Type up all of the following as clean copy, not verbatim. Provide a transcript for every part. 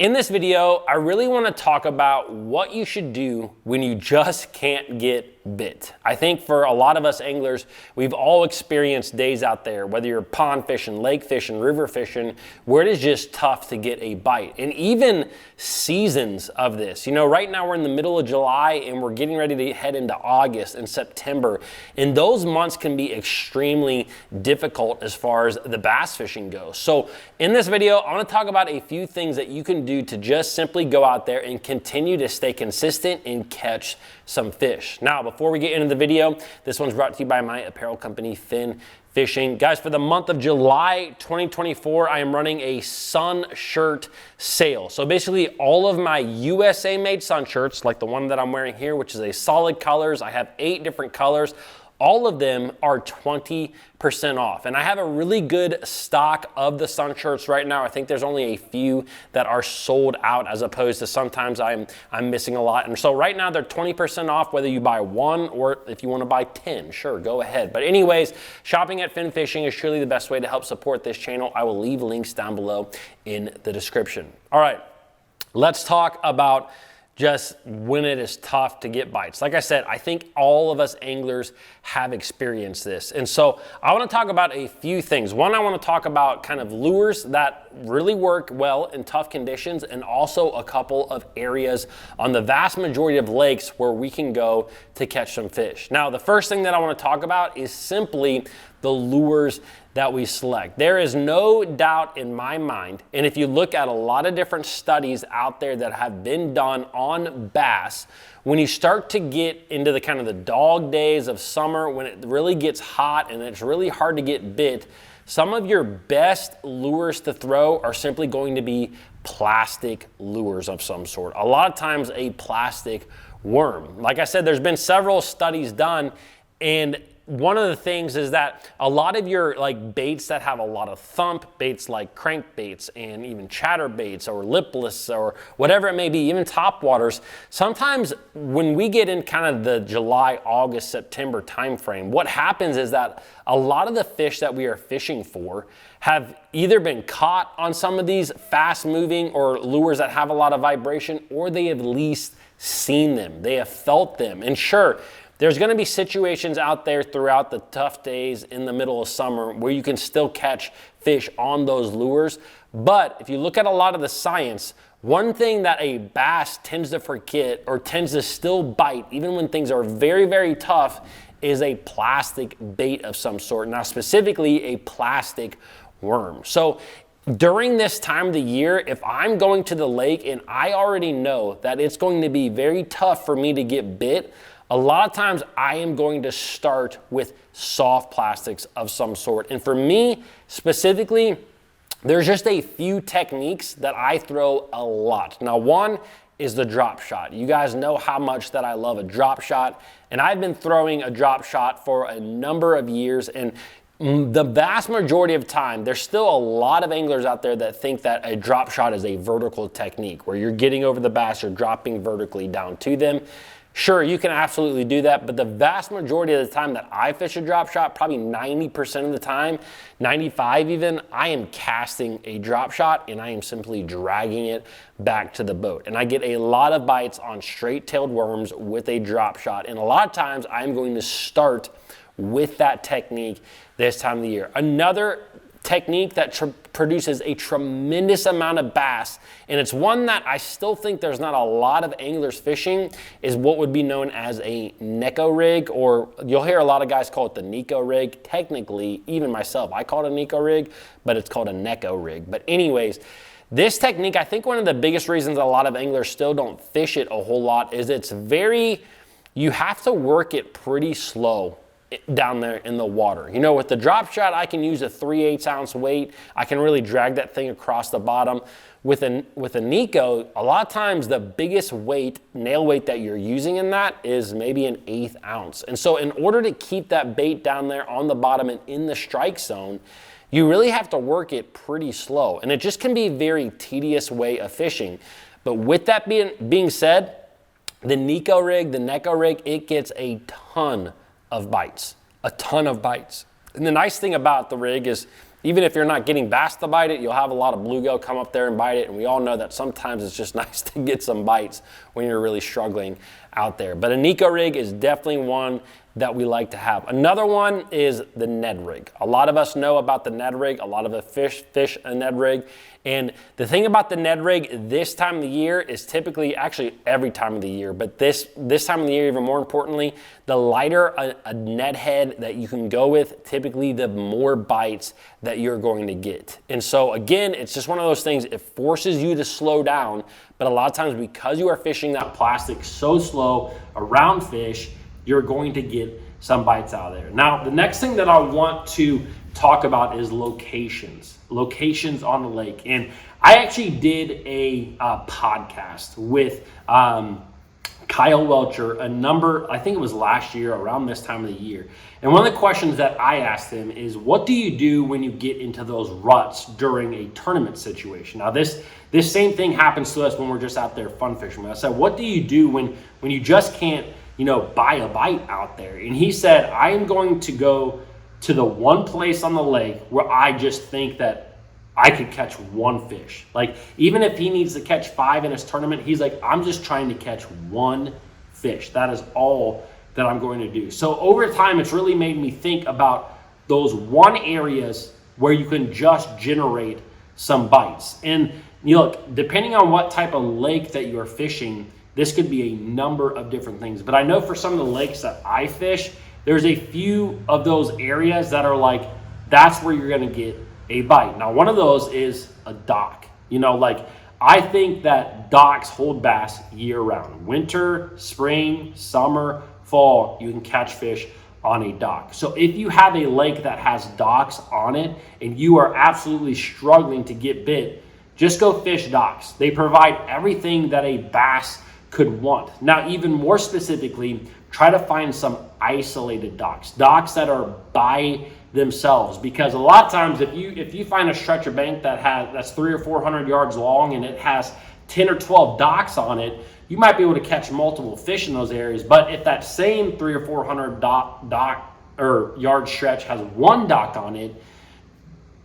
In this video, I really want to talk about what you should do when you just can't get bit. I think for a lot of us anglers, we've all experienced days out there, whether you're pond fishing, lake fishing, river fishing, where it is just tough to get a bite. And even seasons of this. You know, right now we're in the middle of July and we're getting ready to head into August and September. And those months can be extremely difficult as far as the bass fishing goes. So in this video, I want to talk about a few things that you can do to just simply go out there and continue to stay consistent and catch some fish. Now, before we get into the video, this one's brought to you by my apparel company, Fin Fishing. Guys, for the month of July 2024, I am running a sun shirt sale. So basically all of my USA made sun shirts, like the one that I'm wearing here, which is a solid colors. I have 8 different colors. All of them are 20% off. And I have a really good stock of the sun shirts right now. I think there's only a few that are sold out, as opposed to sometimes I'm missing a lot. And so right now they're 20% off, whether you buy one or if you want to buy 10, sure, go ahead. But anyways, shopping at Fin Fishing is surely the best way to help support this channel. I will leave links down below in the description. All right, let's talk about just when it is tough to get bites. Like I said, I think all of us anglers have experienced this. And so I want to talk about a few things. One, I want to talk about kind of lures that really work well in tough conditions, and also a couple of areas on the vast majority of lakes where we can go to catch some fish. Now, the first thing that I want to talk about is simply the lures that we select. There is no doubt in my mind, and if you look at a lot of different studies out there that have been done on bass, when you start to get into the kind of the dog days of summer, when it really gets hot and it's really hard to get bit, some of your best lures to throw are simply going to be plastic lures of some sort. A lot of times a plastic worm. Like I said, there's been several studies done, and one of the things is that a lot of your like baits that have a lot of thump, baits like crankbaits and even chatterbaits or lipless or whatever it may be, even topwaters, sometimes when we get in kind of the July, August, September timeframe, what happens is that a lot of the fish that we are fishing for have either been caught on some of these fast moving or lures that have a lot of vibration, or they have at least seen them, they have felt them. And sure, there's going to be situations out there throughout the tough days in the middle of summer where you can still catch fish on those lures. But if you look at a lot of the science, one thing that a bass tends to forget, or tends to still bite even when things are very, very tough, is a plastic bait of some sort. Now, specifically a plastic worm. So during this time of the year, if I'm going to the lake and I already know that it's going to be very tough for me to get bit, a lot of times I am going to start with soft plastics of some sort. And for me specifically, there's just a few techniques that I throw a lot. Now, one is the drop shot. You guys know how much that I love a drop shot, and I've been throwing a drop shot for a number of years, and the vast majority of time, there's still a lot of anglers out there that think that a drop shot is a vertical technique where you're getting over the bass, you're dropping vertically down to them. Sure, you can absolutely do that, but the vast majority of the time that I fish a drop shot, probably 90% of the time, 95 even, I am casting a drop shot and I am simply dragging it back to the boat. And I get a lot of bites on straight-tailed worms with a drop shot. And a lot of times I'm going to start with that technique this time of the year. Another technique that produces a tremendous amount of bass, and it's one that I still think there's not a lot of anglers fishing, is what would be known as a Neko rig, or you'll hear a lot of guys call it the Nico rig. Technically, even myself, I call it a Nico rig, but it's called a Neko rig. But anyways, this technique, I think one of the biggest reasons a lot of anglers still don't fish it a whole lot is you have to work it pretty slow down there in the water. You know, with the drop shot, I can use a 3/8 ounce weight. I can really drag that thing across the bottom. With a Nico, a lot of times the biggest weight, nail weight that you're using in that is maybe an 1/8 ounce. And so in order to keep that bait down there on the bottom and in the strike zone, you really have to work it pretty slow. And it just can be a very tedious way of fishing. But with that being said, the Neko rig, it gets a ton of bites, a ton of bites. And the nice thing about the rig is even if you're not getting bass to bite it, you'll have a lot of bluegill come up there and bite it. And we all know that sometimes it's just nice to get some bites when you're really struggling out there. But a Nico rig is definitely one that we like to have. Another one is the Ned rig. A lot of us know about the Ned rig. A lot of us fish a Ned rig. And the thing about the Ned rig this time of the year is typically, actually every time of the year, but this time of the year, even more importantly, the lighter a Ned head that you can go with, typically the more bites that you're going to get. And so again, it's just one of those things, it forces you to slow down, but a lot of times because you are fishing that plastic so slow around fish, you're going to get some bites out of there. Now, the next thing that I want to talk about is locations on the lake. And I actually did a podcast with Kyle Welcher I think it was last year around this time of the year. And one of the questions that I asked him is, what do you do when you get into those ruts during a tournament situation? Now this same thing happens to us when we're just out there fun fishing. I said, what do you do when you just can't, buy a bite out there? And he said, I am going to go to the one place on the lake where I just think that I could catch one fish. Like, even if he needs to catch 5 in his tournament, he's like, I'm just trying to catch one fish. That is all that I'm going to do. So over time, it's really made me think about those one areas where you can just generate some bites. And look, depending on what type of lake that you are fishing, this could be a number of different things. But I know for some of the lakes that I fish, there's a few of those areas that are like, that's where you're gonna get a bite. Now, one of those is a dock. I think that docks hold bass year round. Winter, spring, summer, fall, you can catch fish on a dock. So if you have a lake that has docks on it and you are absolutely struggling to get bit, just go fish docks. They provide everything that a bass could want. Now, even more specifically, try to find some isolated docks that are by themselves, because a lot of times if you find a stretch of bank that's 300 or 400 yards long and it has 10 or 12 docks on it, you might be able to catch multiple fish in those areas. But if that same 300 or 400 dock or yard stretch has one dock on it,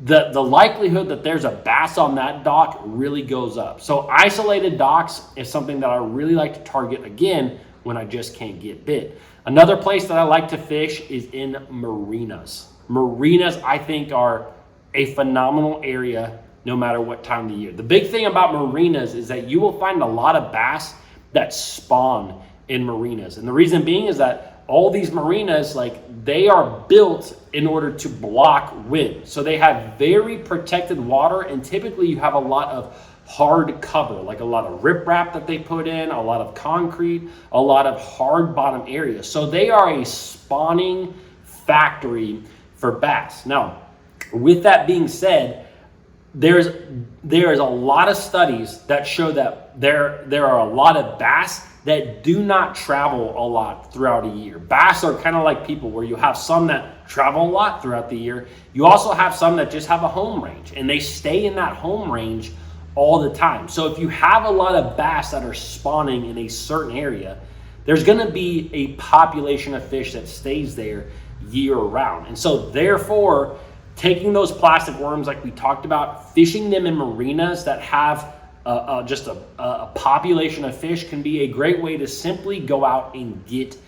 the likelihood that there's a bass on that dock really goes up. So isolated docks is something that I really like to target, again, when I just can't get bit. Another place that I like to fish is in marinas. Marinas, I think, are a phenomenal area no matter what time of the year. The big thing about marinas is that you will find a lot of bass that spawn in marinas. And the reason being is that all these marinas, they are built in order to block wind. So they have very protected water, and typically you have a lot of hard cover, like a lot of riprap that they put in, a lot of concrete, a lot of hard bottom areas. So they are a spawning factory for bass. Now, with that being said, there is a lot of studies that show that there are a lot of bass that do not travel a lot throughout a year. Bass are kind of like people, where you have some that travel a lot throughout the year. You also have some that just have a home range, and they stay in that home range all the time. So if you have a lot of bass that are spawning in a certain area, there's gonna be a population of fish that stays there year round. And so therefore, taking those plastic worms like we talked about, fishing them in marinas that have just a population of fish can be a great way to simply go out and get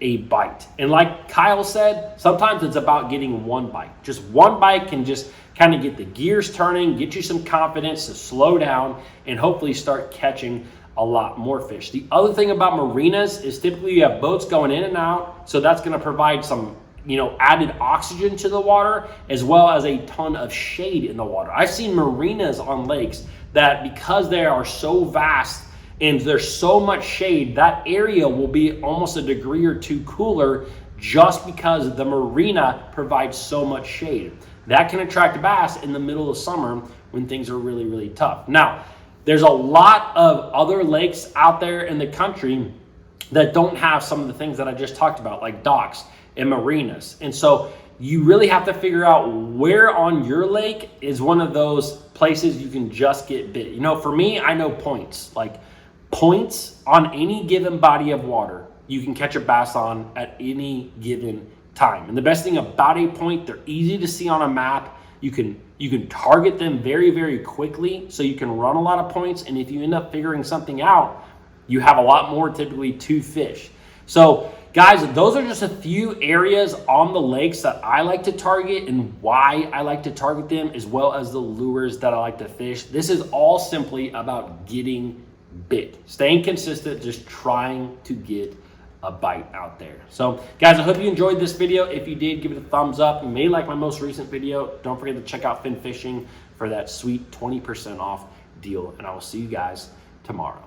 a bite. And like Kyle said, sometimes it's about getting one bite. Just one bite can just kind of get the gears turning, get you some confidence to slow down, and hopefully start catching a lot more fish. The other thing about marinas is typically you have boats going in and out, so that's going to provide some added oxygen to the water, as well as a ton of shade in the water. I've seen marinas on lakes that, because they are so vast and there's so much shade, that area will be almost a degree or two cooler just because the marina provides so much shade. That can attract bass in the middle of summer when things are really, really tough. Now, there's a lot of other lakes out there in the country that don't have some of the things that I just talked about, like docks and marinas. And so you really have to figure out where on your lake is one of those places you can just get bit. For me, I know points. Like points on any given body of water, you can catch a bass on at any given time. And the best thing about a point, they're easy to see on a map. You can target them very, very quickly, so you can run a lot of points. And if you end up figuring something out, you have a lot more typically to fish. So guys, those are just a few areas on the lakes that I like to target and why I like to target them, as well as the lures that I like to fish. This is all simply about getting bit, staying consistent, just trying to get a bite out there. So guys, I hope you enjoyed this video. If you did, give it a thumbs up. You may like my most recent video. Don't forget to check out Fin Fishing for that sweet 20% off deal, and I will see you guys tomorrow.